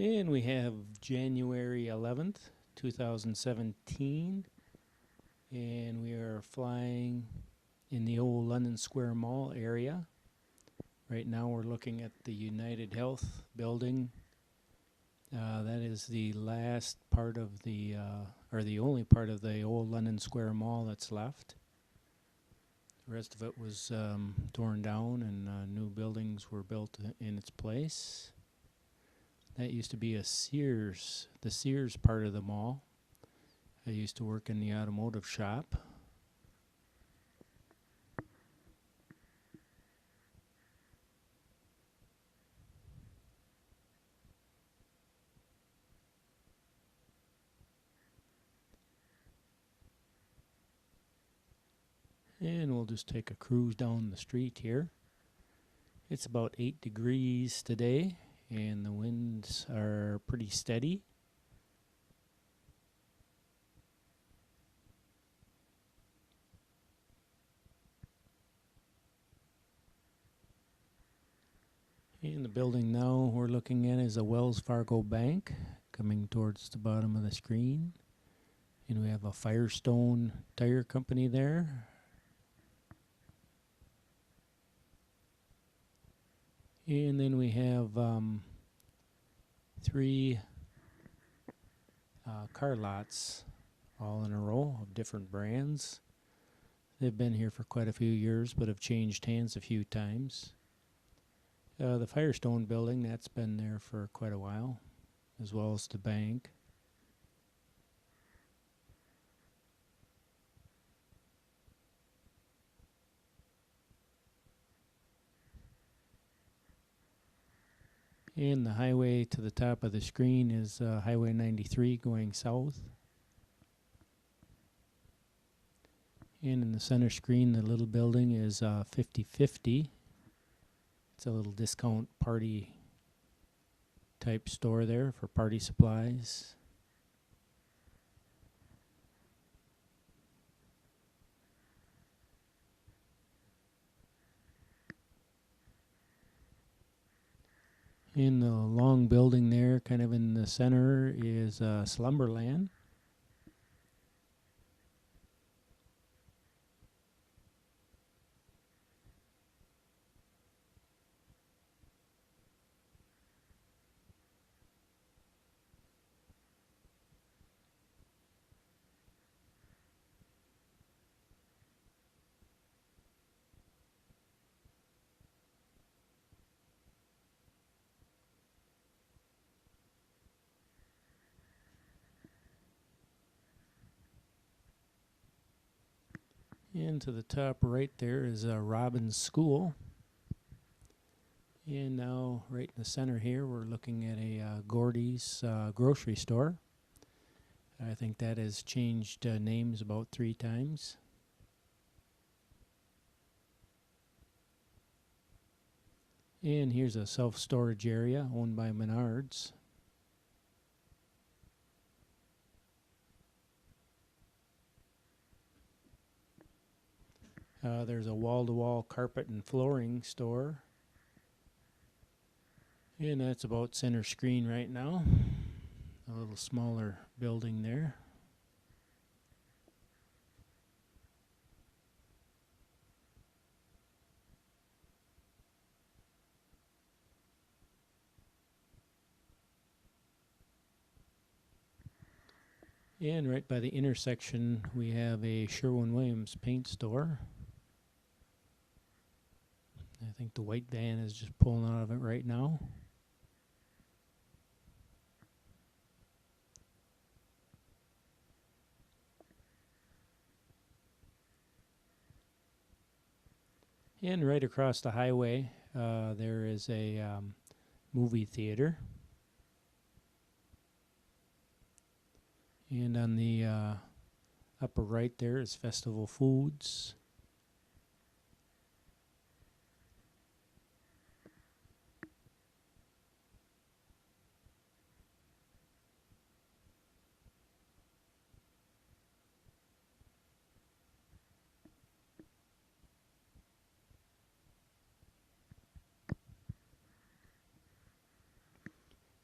And we have January 11th, 2017, and we are flying in the old London Square Mall area. Right now we're looking at the United Health building. That is the last part of or the only part of the old London Square Mall that's left. The rest of it was torn down and new buildings were built in its place. That used to be a Sears, the Sears part of the mall. I used to work in the automotive shop. And we'll just take a cruise down the street here. It's about 8 degrees today, and the winds are pretty steady. And the building now we're looking at is a Wells Fargo bank coming towards the bottom of the screen. And we have a Firestone tire company there. And then we have three car lots all in a row of different brands. They've been here for quite a few years but have changed hands a few times. The Firestone Building, that's been there for quite a while, as well as the bank. And the highway to the top of the screen is Highway 93 going south. And in the center screen, the little building is 50/50. It's a little discount party type store there for party supplies. In the long building there, kind of in the center, is Slumberland. And to the top right there is Robin's School. And now right in the center here we're looking at a Gordy's grocery store. I think that has changed names about 3 times. And here's a self-storage area owned by Menards. There's a wall-to-wall carpet and flooring store. And that's about center screen right now. A little smaller building there. And right by the intersection we have a Sherwin-Williams paint store. I think the white van is just pulling out of it right now. And right across the highway there is a movie theater. And on the upper right there is Festival Foods.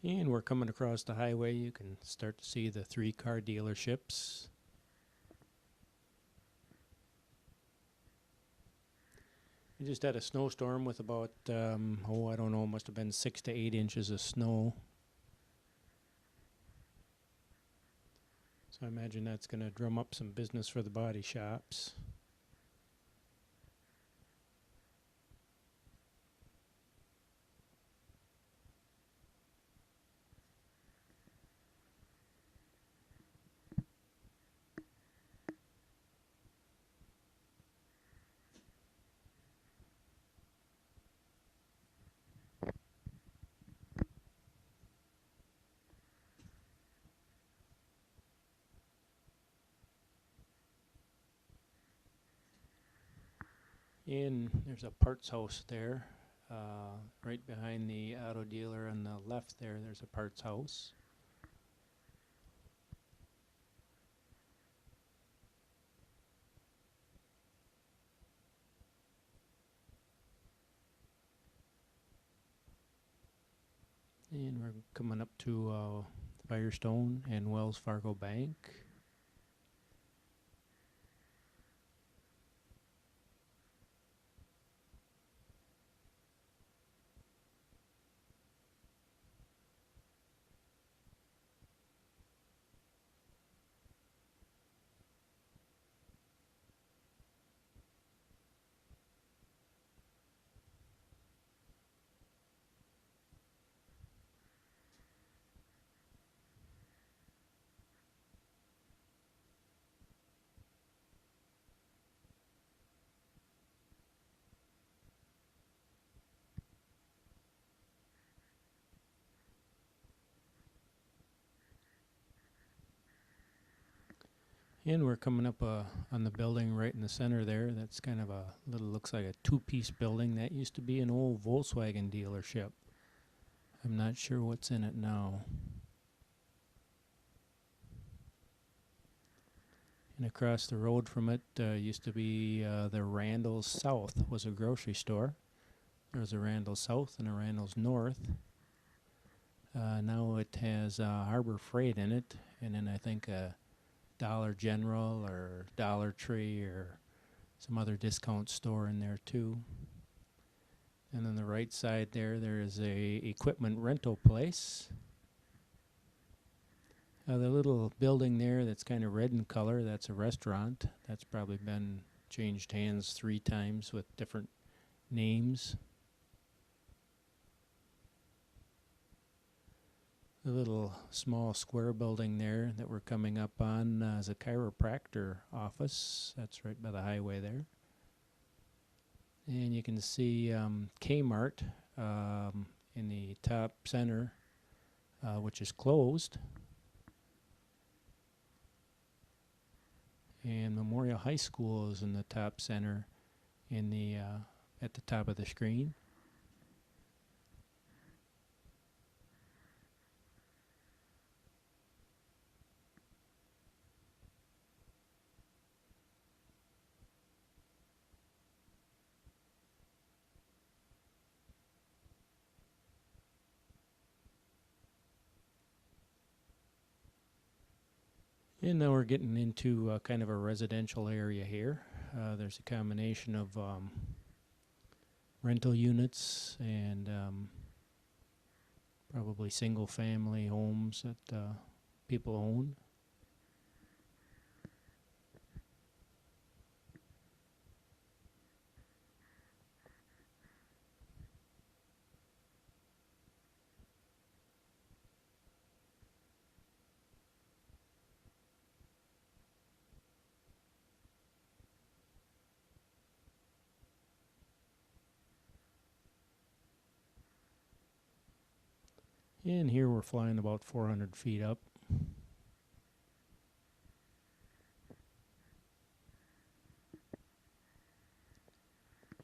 And we're coming across the highway. You can start to see the 3-car dealerships. We just had a snowstorm with about, I don't know, must have been 6 to 8 inches of snow. So I imagine that's going to drum up some business for the body shops. And there's a parts house there, right behind the auto dealer on the left there, there's a parts house. And we're coming up to Firestone and Wells Fargo Bank. And we're coming up on the building right in the center there. That's kind of a little, looks like a 2-piece building. That used to be an old Volkswagen dealership. I'm not sure what's in it now. And across the road from it used to be the Randall's South was a grocery store. There was a Randall's South and a Randall's North. Now it has Harbor Freight in it, and then I think Dollar General or Dollar Tree or some other discount store in there too. And on the right side there is a equipment rental place. The little building there that's kind of red in color, that's a restaurant. That's probably been changed hands 3 times with different names. The little small square building there that we're coming up on is a chiropractor office. That's right by the highway there. And you can see Kmart in the top center, which is closed. And Memorial High School is in the top center in the at the top of the screen. And now we're getting into kind of a residential area here. There's a combination of rental units and probably single-family homes that people own. And here we're flying about 400 feet up.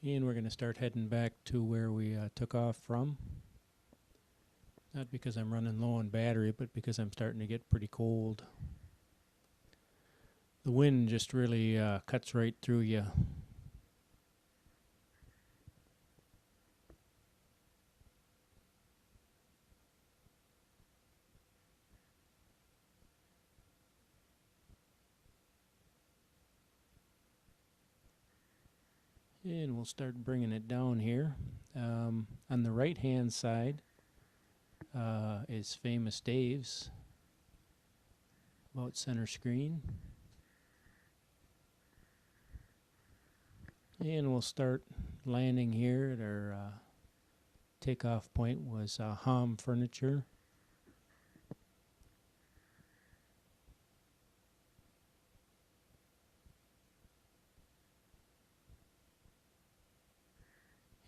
And we're going to start heading back to where we took off from. Not because I'm running low on battery, but because I'm starting to get pretty cold. The wind just really cuts right through you. And we'll start bringing it down here. On the right hand side is Famous Dave's, about center screen. And we'll start landing here at our takeoff point was Hom Furniture.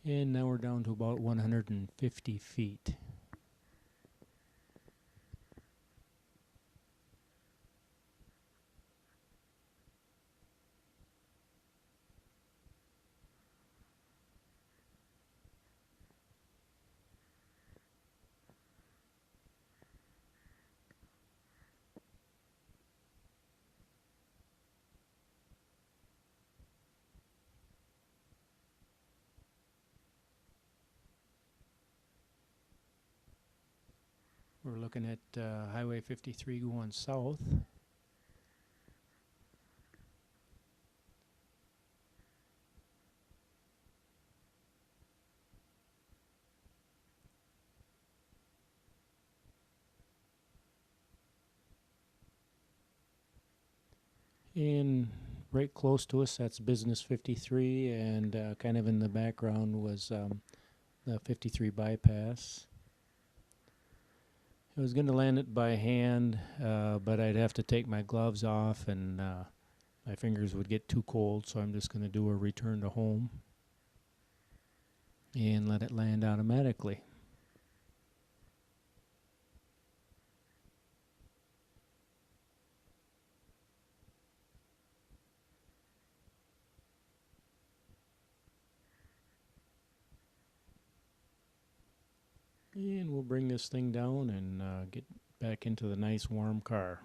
And now we're down to about 150 feet. We're looking at Highway 53 going south. And right close to us, that's Business 53, and kind of in the background was the 53 bypass. I was going to land it by hand, but I'd have to take my gloves off and my fingers would get too cold, so I'm just going to do a return to home and let it land automatically. And we'll bring this thing down and get back into the nice warm car.